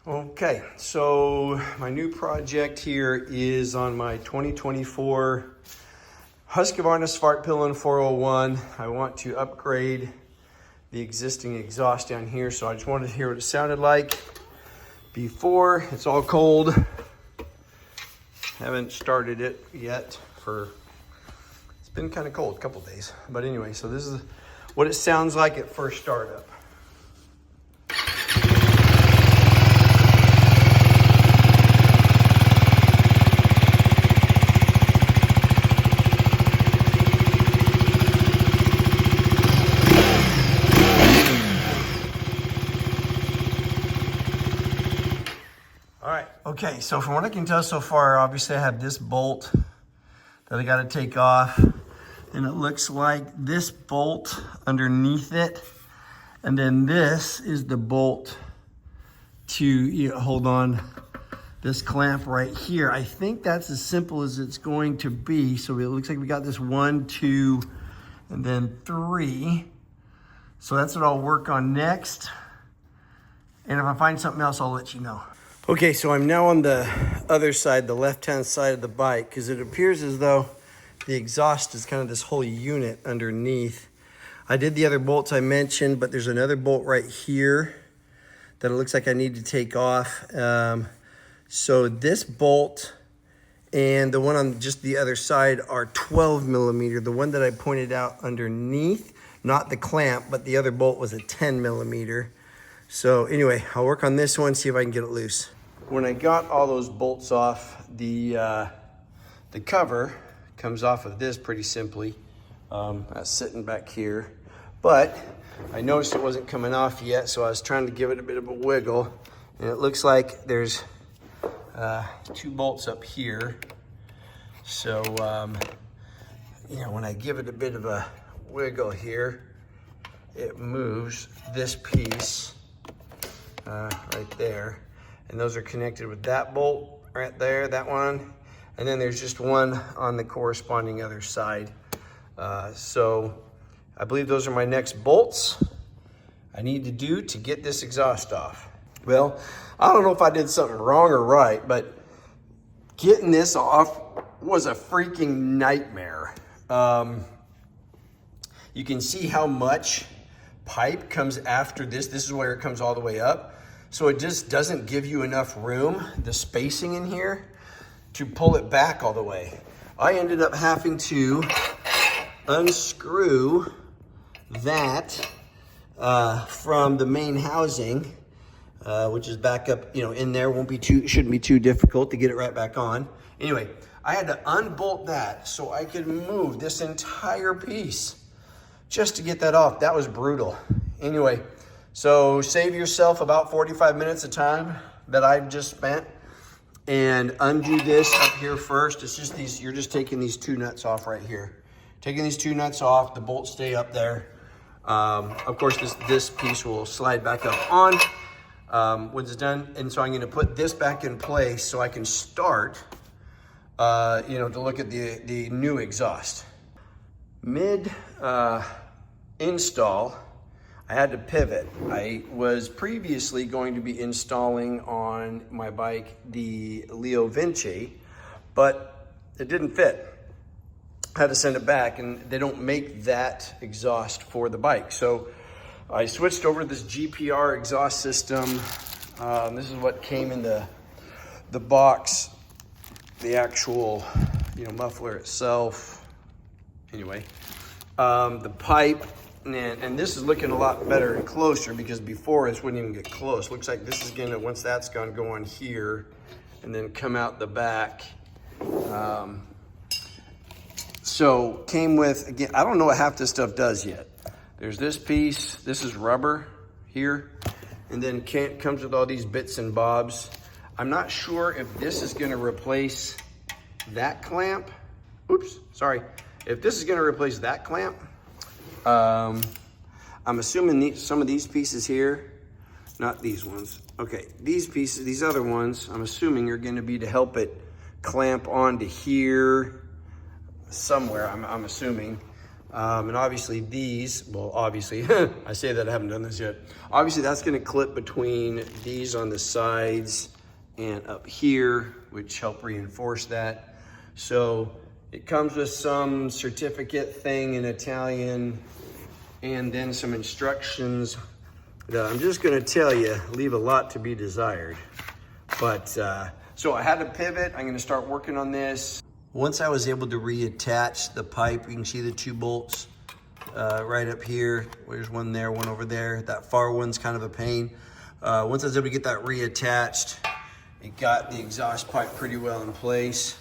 Okay, so my new project here is on my 2024 Husqvarna Svartpilen 401. I want to upgrade the existing exhaust down here, so I just wanted to hear what it sounded like before. It's all cold. Haven't started it yet it's been kind of cold a couple days. But anyway, so this is what it sounds like at first startup. Okay, so from what I can tell so far, obviously I have this bolt that I got to take off, and it looks like this bolt underneath it, and then this is the bolt to hold on this clamp right here. I think that's as simple as it's going to be. So it looks like we got this 1, 2, and then 3. So that's what I'll work on next. And if I find something else, I'll let you know. Okay, so I'm now on the other side, the left-hand side of the bike, because it appears as though the exhaust is kind of this whole unit underneath. I did the other bolts I mentioned, but there's another bolt right here that it looks like I need to take off. So this bolt and the one on just the other side are 12 millimeter. The one that I pointed out underneath, not the clamp, but the other bolt was a 10 millimeter. So anyway, I'll work on this one, see if I can get it loose. When I got all those bolts off, the cover comes off of this pretty simply. That's sitting back here. But I noticed it wasn't coming off yet, so I was trying to give it a bit of a wiggle. And it looks like there's 2 bolts up here. So, when I give it a bit of a wiggle here, it moves this piece right there, and those are connected with that bolt right there, that one, and then there's just one on the corresponding other side. So I believe those are my next bolts I need to do to get this exhaust off. Well, I don't know if I did something wrong or right, but getting this off was a freaking nightmare. You can see how much pipe comes after this. This is where it comes all the way up. So it just doesn't give you enough room, the spacing in here, to pull it back all the way. I ended up having to unscrew that from the main housing, which is back up, in there. Shouldn't be too difficult to get it right back on. Anyway, I had to unbolt that so I could move this entire piece just to get that off. That was brutal. Anyway, so save yourself about 45 minutes of time that I've just spent and undo this up here first. It's just these, you're just taking these 2 nuts off right here. Taking these 2 nuts off, the bolts stay up there. Of course, this piece will slide back up on when it's done. And so I'm gonna put this back in place so I can start, to look at the new exhaust. Mid install, I had to pivot. I was previously going to be installing on my bike the Leo Vinci, but it didn't fit. I had to send it back, and they don't make that exhaust for the bike. So I switched over to this GPR exhaust system. This is what came in the box, the actual muffler itself. Anyway, the pipe, and this is looking a lot better and closer, because before this wouldn't even get close. Looks like this is gonna, once that's gone, go on here and then come out the back. So came with, again, I don't know what half this stuff does yet. There's this piece, this is rubber here, and then comes with all these bits and bobs. I'm not sure if this is gonna replace that clamp. Oops, sorry. If this is gonna replace that clamp, I'm assuming some of these pieces here, not these ones. Okay, these pieces, these other ones, I'm assuming are gonna be to help it clamp onto here somewhere, I'm assuming. And obviously these, well, obviously, I say that I haven't done this yet. Obviously that's gonna clip between these on the sides and up here, which help reinforce that. So it comes with some certificate thing in Italian and then some instructions that I'm just gonna tell you, leave a lot to be desired. But, so I had a pivot, I'm gonna start working on this. Once I was able to reattach the pipe, you can see the 2 bolts right up here. There's one there, one over there. That far one's kind of a pain. Once I was able to get that reattached, it got the exhaust pipe pretty well in place.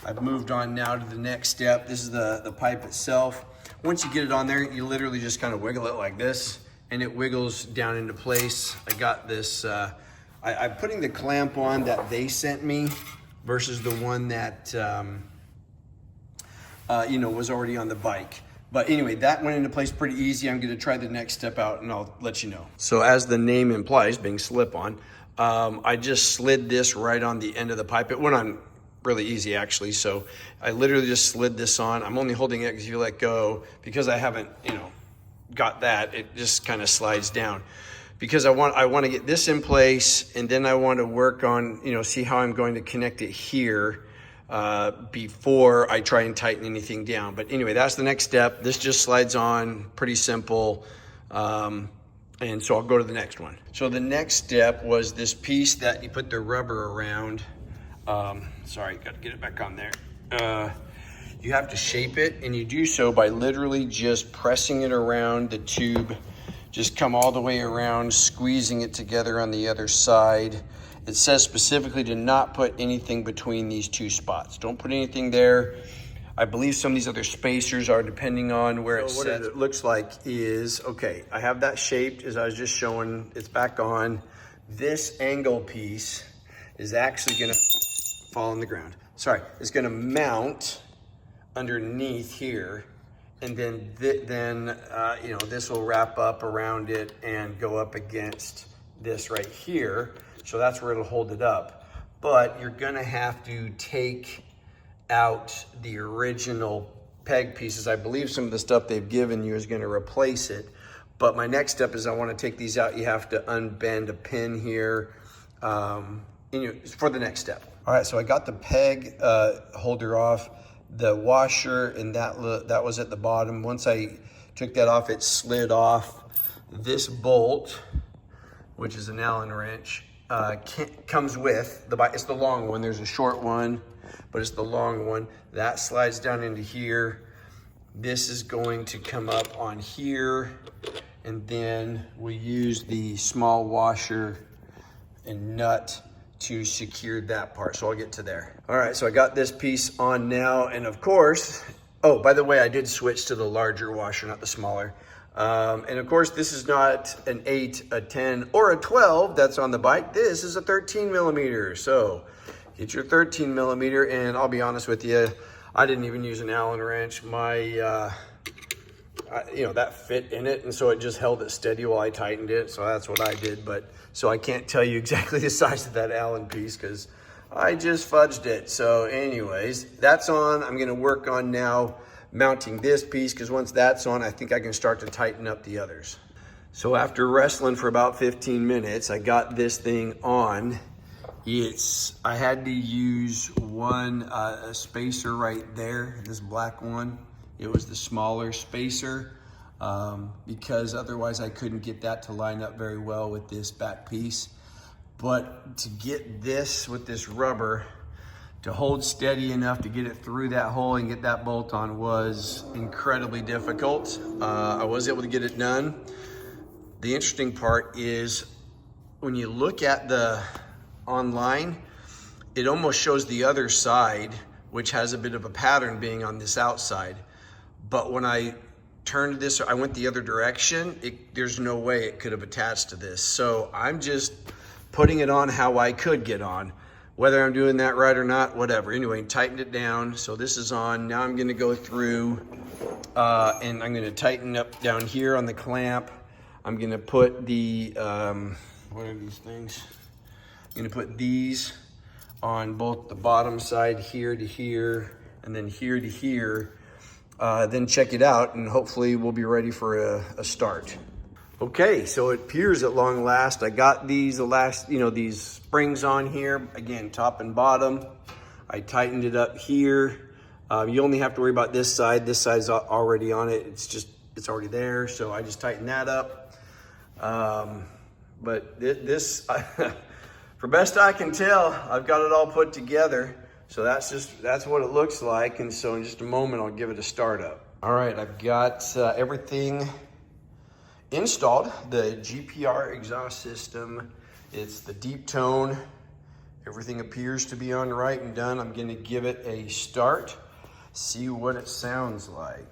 I've moved on now to the next step. This is the pipe itself. Once you get it on there, you literally just kind of wiggle it like this, and it wiggles down into place. I got this, I'm putting the clamp on that they sent me versus the one that, you know, was already on the bike. But anyway, that went into place pretty easy. I'm gonna try the next step out and I'll let you know. So as the name implies, being slip-on, I just slid this right on the end of the pipe. It went on really easy actually. So I literally just slid this on. I'm only holding it because if you let go, because I haven't, you know, got that, it just kind of slides down. Because I want to get this in place, and then I want to work on, you know, see how I'm going to connect it here before I try and tighten anything down. But anyway, that's the next step. This just slides on, pretty simple. And so I'll go to the next one. So the next step was this piece that you put the rubber around. Sorry, got to get it back on there. You have to shape it, and you do so by literally just pressing it around the tube. Just come all the way around, squeezing it together on the other side. It says specifically to not put anything between these 2 spots. Don't put anything there. I believe some of these other spacers are depending on where it's set. What it looks like is, okay, I have that shaped as I was just showing. It's back on. This angle piece is actually gonna fall on the ground. Sorry, it's gonna mount underneath here. And then, you know, this will wrap up around it and go up against this right here. So that's where it'll hold it up. But you're gonna have to take out the original peg pieces. I believe some of the stuff they've given you is gonna replace it. But my next step is I wanna take these out. You have to unbend a pin here for the next step. All right, so I got the peg holder off. The washer and that was at the bottom. Once I took that off, it slid off. This bolt, which is an Allen wrench, comes with it's the long one. There's a short one, but it's the long one that slides down into here. This is going to come up on here, and then we use the small washer and nut to secure that part. So I'll get to there. All right, so I got this piece on now. And of course, oh, by the way, I did switch to the larger washer, not the smaller. And of course, this is not an 8, a 10, or a 12 that's on the bike. This is a 13 millimeter. So get your 13 millimeter. And I'll be honest with you, I didn't even use an Allen wrench. My, you know, that fit in it. And so it just held it steady while I tightened it. So that's what I did. But so I can't tell you exactly the size of that Allen piece because I just fudged it. So anyways, that's on. I'm gonna work on now mounting this piece because once that's on, I think I can start to tighten up the others. So after wrestling for about 15 minutes, I got this thing on. I had to use one a spacer right there, this black one. It was the smaller spacer. Because otherwise I couldn't get that to line up very well with this back piece. But to get this with this rubber to hold steady enough to get it through that hole and get that bolt on was incredibly difficult. I was able to get it done. The interesting part is when you look at the online, it almost shows the other side, which has a bit of a pattern being on this outside. But when I turned this, I went the other direction, there's no way it could have attached to this. So I'm just putting it on how I could get on. Whether I'm doing that right or not, whatever. Anyway, tightened it down. So this is on. Now I'm gonna go through and I'm gonna tighten up down here on the clamp. I'm gonna put the, what are these things? I'm gonna put these on both the bottom side here to here and then here to here. then check it out, and hopefully we'll be ready for a start. Okay, so it appears at long last. I got these these springs on here, again, top and bottom. I tightened it up here. You only have to worry about this side. This side's already on it. It's already there, so I just tightened that up. But this, for best I can tell, I've got it all put together. So that's what it looks like. And so in just a moment, I'll give it a start up. All right, I've got everything installed. The GPR exhaust system, it's the Deeptone. Everything appears to be on right and done. I'm gonna give it a start, see what it sounds like.